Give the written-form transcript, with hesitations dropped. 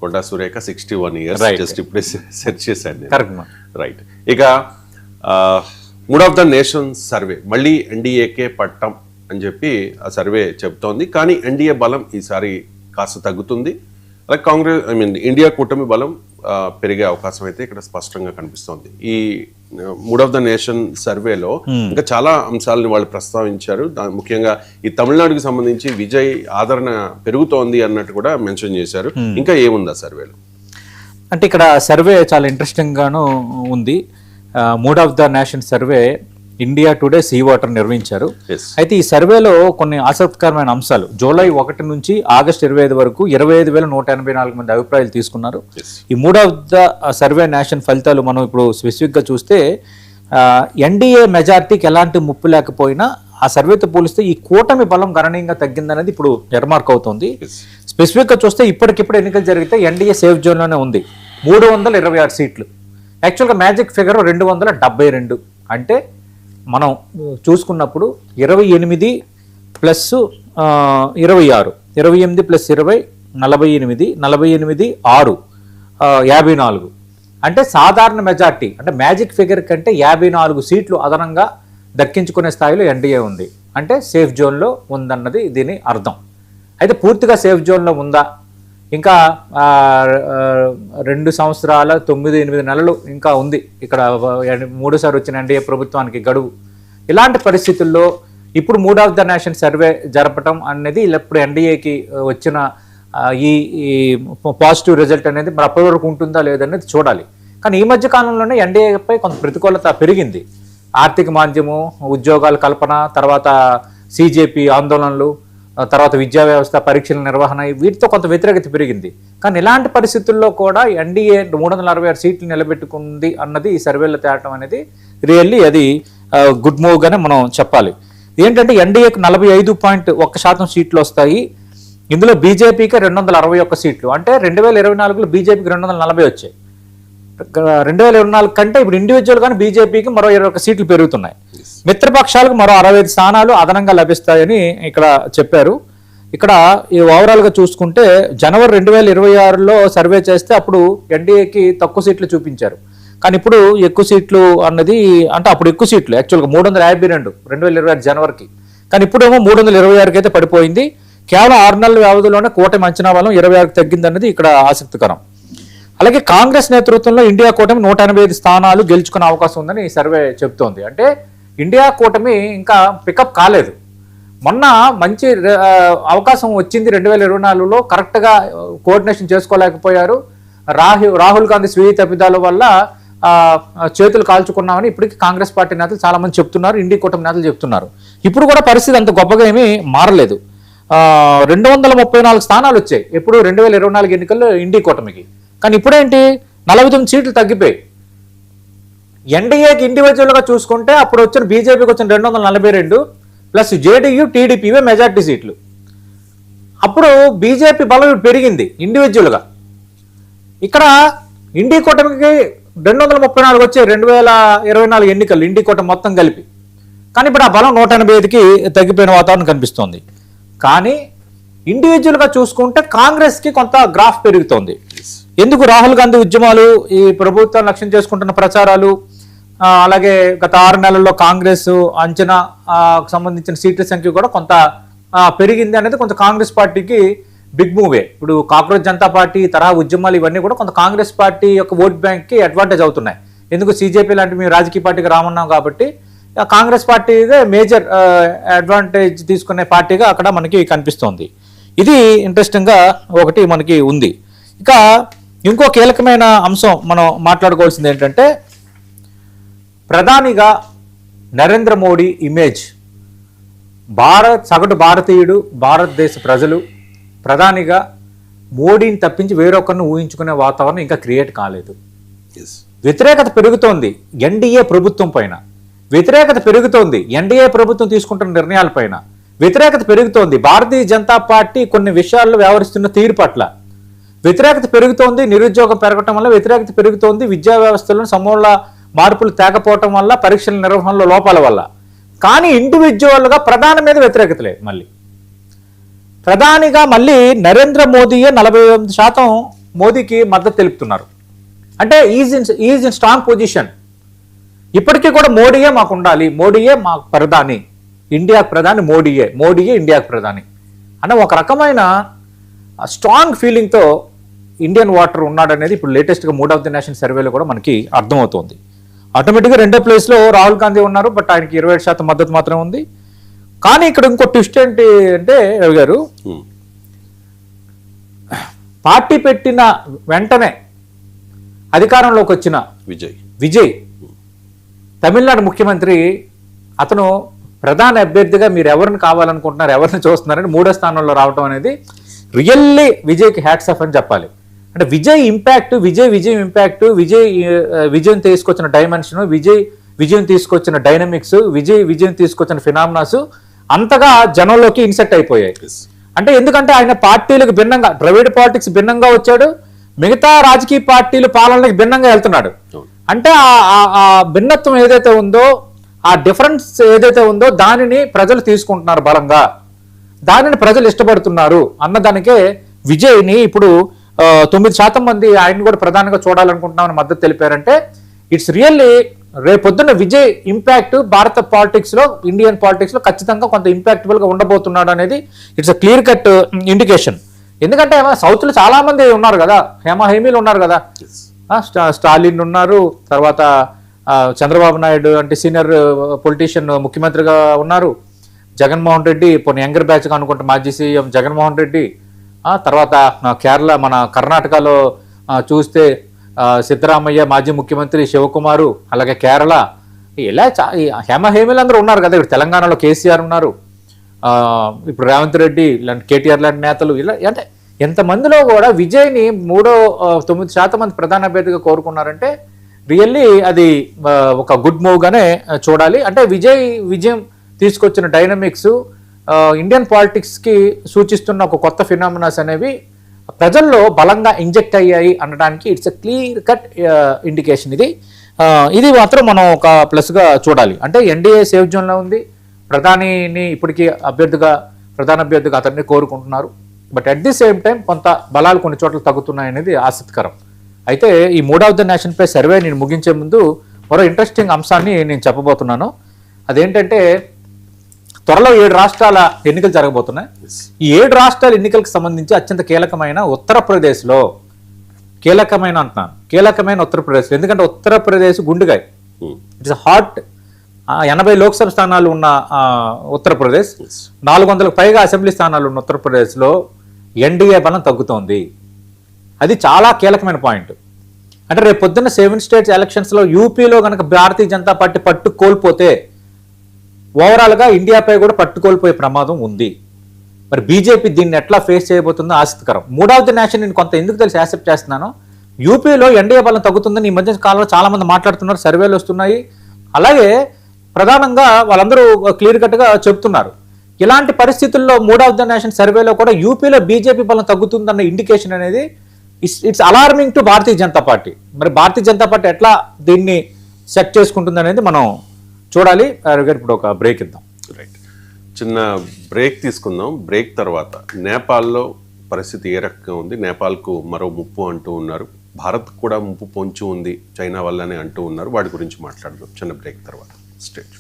Konda Surekha 61 years. Just ఇప్పుడే search చేశాను. Right. ఇక mood of the nation survey మళ్ళీ ఎన్డీఏకే పట్టం అని చెప్పి ఆ సర్వే చెబుతోంది. కానీ ఎన్డీఏ బలం ఈసారి కాస్త తగ్గుతుంది. అలాగే కాంగ్రెస్ ఇండియా కూటమి బలం పెరిగే అవకాశం అయితే ఇక్కడ స్పష్టంగా కనిపిస్తోంది. ఈ మూడ్ ఆఫ్ ద నేషన్ సర్వేలో ఇంకా చాలా అంశాలను వాళ్ళు ప్రస్తావించారు. ముఖ్యంగా ఈ తమిళనాడుకి సంబంధించి విజయ్ ఆదరణ పెరుగుతోంది అన్నట్టు కూడా మెన్షన్ చేశారు. ఇంకా ఏముంది ఆ సర్వేలో అంటే ఇక్కడ సర్వే చాలా ఇంట్రెస్టింగ్ గాను ఉంది. Mood of the nation survey India Today C Voter నిర్వహించారు. అయితే ఈ సర్వేలో కొన్ని ఆసక్తికరమైన అంశాలు జూలై 1 నుంచి ఆగస్టు 25 వరకు 25,184 మంది అభిప్రాయాలు తీసుకున్నారు. ఈ mood of the survey nation ఫలితాలు మనం ఇప్పుడు స్పెసిఫిక్గా చూస్తే ఎన్డీఏ మెజార్టీకి ఎలాంటి ముప్పు లేకపోయినా ఆ సర్వేతో పోలిస్తే ఈ కూటమి బలం గణనీయంగా తగ్గిందనేది ఇప్పుడు నిర్మార్క్ అవుతుంది. స్పెసిఫిక్గా చూస్తే ఇప్పటికిప్పుడు ఎన్నికలు జరిగితే ఎన్డీఏ సేఫ్ జోన్లోనే ఉంది. 326 సీట్లు. యాక్చువల్గా మ్యాజిక్ ఫిగర్ 272. అంటే మనం చూసుకున్నప్పుడు 28 ప్లస్ 26, 28 ప్లస్ 20 48, 48 6 54. అంటే సాధారణ మెజార్టీ అంటే మ్యాజిక్ ఫిగర్ కంటే 54 సీట్లు అదనంగా దక్కించుకునే స్థాయిలో ఎన్డీఏ ఉంది. అంటే సేఫ్ జోన్లో ఉందన్నది దీని అర్థం. అయితే పూర్తిగా సేఫ్ జోన్లో ఉందా, ఇంకా 2 సంవత్సరాల 9-8 నెలలు ఇంకా ఉంది ఇక్కడ మూడోసారి వచ్చిన ఎన్డీఏ ప్రభుత్వానికి గడువు. ఇలాంటి పరిస్థితుల్లో ఇప్పుడు mood of the nation survey జరపటం అనేది ఇప్పుడు ఎన్డీఏకి వచ్చిన ఈ పాజిటివ్ రిజల్ట్ అనేది మరి అప్పటి వరకు ఉంటుందా లేదనేది చూడాలి. కానీ ఈ మధ్య కాలంలోనే ఎన్డీఏపై కొంత ప్రతికూలత పెరిగింది. ఆర్థిక మాంద్యము, ఉద్యోగాల కల్పన, తర్వాత సీజేపీ ఆందోళనలు, తర్వాత విద్యా వ్యవస్థ పరీక్షల నిర్వహణ, వీటితో కొంత వ్యతిరేకత పెరిగింది. కానీ ఇలాంటి పరిస్థితుల్లో కూడా ఎన్డీఏ 366 సీట్లు నిలబెట్టుకుంది అన్నది ఈ సర్వేలో తేవటం అనేది రియల్లీ అది గుడ్ మూవ్ గానే మనం చెప్పాలి. ఏంటంటే ఎన్డీఏకి 45.1% సీట్లు వస్తాయి. ఇందులో బీజేపీకి 261 సీట్లు. అంటే 2024లో బీజేపీకి 240 వచ్చాయి. 2024 కంటే ఇప్పుడు ఇండివిజువల్ గానీ బీజేపీకి మరో 21 సీట్లు పెరుగుతున్నాయి. మిత్రపక్షాలకు మరో 65 స్థానాలు అదనంగా లభిస్తాయని ఇక్కడ చెప్పారు. ఇక్కడ ఈ ఓవరాల్గా చూసుకుంటే జనవరి 2026లో సర్వే చేస్తే అప్పుడు ఎన్డీఏకి తక్కువ సీట్లు చూపించారు. కానీ ఇప్పుడు ఎక్కువ సీట్లు అన్నది అంటే అప్పుడు ఎక్కువ సీట్లు యాక్చువల్గా 352 2026 జనవరికి. కానీ ఇప్పుడేమో 326కి అయితే పడిపోయింది. కేవలం 6 నెలల వ్యవధిలోనే కూటమి అంచనా బలం 26కి తగ్గిందన్నది ఇక్కడ ఆసక్తికరం. అలాగే కాంగ్రెస్ నేతృత్వంలో ఇండియా కూటమి 185 స్థానాలు గెలుచుకునే అవకాశం ఉందని ఈ సర్వే చెబుతోంది. అంటే ఇండియా కూటమి ఇంకా పికప్ కాలేదు. మొన్న మంచి అవకాశం వచ్చింది 2024లో, కరెక్ట్గా కోఆర్డినేషన్ చేసుకోలేకపోయారు. రాహుల్ గాంధీ స్వీయ తప్పిదాల వల్ల చేతులు కాల్చుకున్నామని ఇప్పటికీ కాంగ్రెస్ పార్టీ నేతలు చాలా మంది చెప్తున్నారు, ఇండియా కూటమి నేతలు చెప్తున్నారు. ఇప్పుడు కూడా పరిస్థితి అంత గొప్పగా ఏమీ మారలేదు. 234 స్థానాలు వచ్చాయి ఎప్పుడు 2024 ఎన్నికల్లో ఇండియా కూటమికి. కానీ ఇప్పుడేంటి 49 సీట్లు తగ్గిపోయి ఎన్డీఏకి ఇండివిజువల్గా చూసుకుంటే అప్పుడు వచ్చిన బీజేపీకి వచ్చిన 242 ప్లస్ జేడీయూ టీడీపీ మెజార్టీ సీట్లు. అప్పుడు బీజేపీ బలం పెరిగింది ఇండివిజువల్గా. ఇక్కడ ఇండియా కూటమికి 234 వచ్చాయి 2024 ఎన్నికలు ఇండియా కూటమి మొత్తం కలిపి. కానీ ఇప్పుడు ఆ బలం 185కి తగ్గిపోయిన వాతావరణం కనిపిస్తోంది. కానీ ఇండివిజువల్గా చూసుకుంటే కాంగ్రెస్కి కొంత గ్రాఫ్ పెరుగుతోంది. ఎందుకు? రాహుల్ గాంధీ ఉద్యమాలు, ఈ ప్రభుత్వం లక్ష్యం చేసుకుంటున్న ప్రచారాలు, అలాగే గత 6 నెలల్లో కాంగ్రెస్ అంచనా సంబంధించిన సీట్ల సంఖ్య కూడా కొంత పెరిగింది అనేది కొంత కాంగ్రెస్ పార్టీకి బిగ్ మూవే. ఇప్పుడు కాక్రోచ్ జనతా పార్టీ తరహా ఉద్యమాలు ఇవన్నీ కూడా కొంత కాంగ్రెస్ పార్టీ యొక్క ఓట్ బ్యాంక్కి అడ్వాంటేజ్ అవుతున్నాయి. ఎందుకు? సీజేపీ లాంటి మేము రాజకీయ పార్టీకి రామన్నాం కాబట్టి కాంగ్రెస్ పార్టీ మేజర్ అడ్వాంటేజ్ తీసుకునే పార్టీగా అక్కడ మనకి కనిపిస్తోంది. ఇది ఇంట్రెస్టింగ్గా ఒకటి మనకి ఉంది. ఇక ఇంకో కీలకమైన అంశం మనం మాట్లాడుకోవాల్సింది ఏంటంటే ప్రధానిగా నరేంద్ర మోడీ ఇమేజ్. సగటు భారతీయుడు, భారతదేశ ప్రజలు ప్రధానిగా మోడీని తప్పించి వేరొకరిని ఊహించుకునే వాతావరణం ఇంకా క్రియేట్ కాలేదు. వ్యతిరేకత పెరుగుతోంది ఎన్డీఏ ప్రభుత్వం పైన, వ్యతిరేకత పెరుగుతోంది ఎన్డీఏ ప్రభుత్వం తీసుకుంటున్న నిర్ణయాలపైన, వ్యతిరేకత పెరుగుతోంది భారతీయ జనతా పార్టీ కొన్ని విషయాల్లో వ్యవహరిస్తున్న తీరు పట్ల, వ్యతిరేకత పెరుగుతోంది నిరుద్యోగం పెరగటం వల్ల, వ్యతిరేకత పెరుగుతోంది విద్యా వ్యవస్థలో సమూల మార్పులు తేకపోవటం వల్ల, పరీక్షల నిర్వహణలో లోపాల వల్ల. కానీ ఇండివిజువల్గా ప్రధాని మీద వ్యతిరేకత లేదు. మళ్ళీ ప్రధానిగా మళ్ళీ నరేంద్ర మోదీయే 48% మోదీకి మద్దతు తెలుపుతున్నారు. అంటే ఈజ్ ఇన్ స్ట్రాంగ్ పొజిషన్. ఇప్పటికీ కూడా మోడీయే మాకు ఉండాలి, మోడీయే మాకు ప్రధాని, ఇండియాకు ప్రధాని మోడీయే ఇండియాకు ప్రధాని అన్న ఒక రకమైన స్ట్రాంగ్ ఫీలింగ్తో ఇండియన్ వాటర్ ఉన్నాడనేది ఇప్పుడు లేటెస్ట్గా మూడ్ ఆఫ్ ది నేషన్ సర్వేలో కూడా మనకి అర్థమవుతోంది. ఆటోమేటిక్గా రెండో ప్లేస్లో రాహుల్ గాంధీ ఉన్నారు, బట్ ఆయనకి 27% మద్దతు మాత్రమే ఉంది. కానీ ఇక్కడ ఇంకో ట్విస్ట్ ఏంటి అంటే రవి గారు, పార్టీ పెట్టిన వెంటనే అధికారంలోకి వచ్చిన విజయ్ తమిళనాడు ముఖ్యమంత్రి, అతను ప్రధాన అభ్యర్థిగా మీరు ఎవరిని కావాలనుకుంటున్నారు, ఎవరిని చూస్తున్నారని 3వ స్థానంలో రావడం అనేది రియల్లీ విజయ్కి హ్యాట్స్ ఆఫ్ అని చెప్పాలి. అంటే విజయ్ ఇంపాక్ట్, విజయం ఇంపాక్ట్, విజయం తీసుకొచ్చిన డైమెన్షన్, విజయం తీసుకొచ్చిన డైనమిక్స్, విజయం తీసుకొచ్చిన ఫినామినాస్ అంతగా జనంలోకి ఇన్సెట్ అయిపోయాయి. అంటే ఎందుకంటే ఆయన పార్టీలకు భిన్నంగా, ద్రవిడ పాలిటిక్స్ భిన్నంగా వచ్చాడు, మిగతా రాజకీయ పార్టీలు పాలనలకు భిన్నంగా వెళ్తున్నాడు. అంటే ఆ భిన్నత్వం ఏదైతే ఉందో, ఆ డిఫరెన్స్ ఏదైతే ఉందో దానిని ప్రజలు తీసుకుంటున్నారు బలంగా, దానిని ప్రజలు ఇష్టపడుతున్నారు అన్నదానికే విజయ్ని ఇప్పుడు 9% మంది ఆయన కూడా ప్రధానంగా చూడాలనుకుంటున్నామని మద్దతు తెలిపారంటే ఇట్స్ రియల్లీ రేపొద్దున విజయ్ ఇంపాక్ట్ భారత పాలిటిక్స్ లో, ఇండియన్ పాలిటిక్స్ లో ఖచ్చితంగా కొంత ఇంపాక్టబుల్ గా ఉండబోతున్నాడు అనేది it's a clear cut indication. ఎందుకంటే సౌత్ లో చాలా మంది ఉన్నారు కదా, హేమీలు ఉన్నారు కదా, స్టాలిన్ ఉన్నారు, తర్వాత చంద్రబాబు నాయుడు అంటే సీనియర్ పొలిటీషియన్ ముఖ్యమంత్రిగా ఉన్నారు, జగన్మోహన్ రెడ్డి పోనీ యంగర్ బ్యాచ్ అనుకుంటే మాజీ సీఎం జగన్మోహన్ రెడ్డి, తర్వాత కేరళ మన కర్ణాటకలో చూస్తే సిద్ధరామయ్య మాజీ ముఖ్యమంత్రి, శివకుమారు, అలాగే కేరళ, ఇలా హేమీలు అందరూ ఉన్నారు కదా. ఇప్పుడు తెలంగాణలో కేసీఆర్ ఉన్నారు, ఇప్పుడు రేవంత్ రెడ్డి లాంటి కేటీఆర్ లాంటి నేతలు, ఇలా అంటే ఎంతమందిలో కూడా విజయ్ని 9% మంది ప్రధాన అభ్యర్థిగా కోరుకున్నారంటే రియల్లీ అది ఒక గుడ్ మూవ్ గానే చూడాలి. అంటే విజయం తీసుకొచ్చిన డైనమిక్స్ ఇండియన్ పాలిటిక్స్ కి సూచిస్తున్న ఒక కొత్త ఫినామినాస్ అనేవి ప్రజల్లో బలంగా ఇంజెక్ట్ అయ్యాయి అనడానికి it's a clear cut indication. ఇది మాత్రం మనం ఒక ప్లస్ గా చూడాలి. అంటే ఎన్డీఏ సేఫ్ జోన్ లో ఉంది, ప్రధానిని ఇప్పటికీ ప్రధాన అభ్యర్థిగా అతన్ని కోరుకుంటున్నారు. But at the same time కొంత బలాలు కొన్ని చోట్ల తగ్గుతున్నాయి అనేది ఆసక్తికరం. అయితే ఈ మూడ్ ఆఫ్ ద నేషన్ పై సర్వే నేను ముగించే ముందు మరో ఇంట్రెస్టింగ్ అంశాన్ని నేను చెప్పబోతున్నాను. అదేంటంటే త్వరలో 7 రాష్ట్రాల ఎన్నికలు జరగబోతున్నాయి. ఈ 7 రాష్ట్రాల ఎన్నికలకు సంబంధించి అత్యంత కీలకమైన ఉత్తరప్రదేశ్లో, కీలకమైన ఉత్తరప్రదేశ్లో, ఎందుకంటే ఉత్తరప్రదేశ్ గుండెకాయ, ఇట్స్ హాట్. 80 లోక్సభ స్థానాలు ఉన్న ఉత్తరప్రదేశ్, 400కు పైగా అసెంబ్లీ స్థానాలు ఉన్న ఉత్తరప్రదేశ్లో ఎన్డీఏ బలం తగ్గుతోంది. అది చాలా కీలకమైన పాయింట్. అంటే రేపు పొద్దున్న 7 స్టేట్స్ ఎలక్షన్స్లో యూపీలో కనుక భారతీయ జనతా పార్టీ పట్టు కోల్పోతే ఓవరాల్గా ఇండియాపై కూడా పట్టుకోల్పోయే ప్రమాదం ఉంది. మరి బీజేపీ దీన్ని ఎట్లా ఫేస్ చేయబోతుందో ఆసక్తికరం. మూడ్ ఆఫ్ ది నేషన్ నేను కొంత ఎందుకు తెలిసి యాక్సెప్ట్ చేస్తున్నాను, యూపీలో ఎన్డీఏ బలం తగ్గుతుందని ఈ మధ్య కాలంలో చాలా మంది మాట్లాడుతున్నారు, సర్వేలు వస్తున్నాయి. అలాగే ప్రధానంగా వాళ్ళందరూ క్లియర్ కట్గా చెప్తున్నారు. ఇలాంటి పరిస్థితుల్లో మూడ్ ఆఫ్ ద నేషన్ సర్వేలో కూడా యూపీలో బీజేపీ బలం తగ్గుతుందన్న ఇండికేషన్ అనేది it's alarming to Bharatiya Janata party. మరి భారతీయ జనతా పార్టీ ఎట్లా దీన్ని సెట్ చేసుకుంటుంది అనేది మనం చూడాలి. ఇప్పుడు ఒక బ్రేక్ ఇద్దాం. రైట్, చిన్న బ్రేక్ తీసుకుందాం. బ్రేక్ తర్వాత నేపాల్లో పరిస్థితి ఏ రకంగా ఉంది, నేపాల్కు మరో ముప్పు అంటూ ఉన్నారు, భారత్ కూడా ముప్పు పొంచి ఉంది చైనా వల్లనే అంటూ ఉన్నారు. వాటి గురించి మాట్లాడదాం చిన్న బ్రేక్ తర్వాత. స్టేట్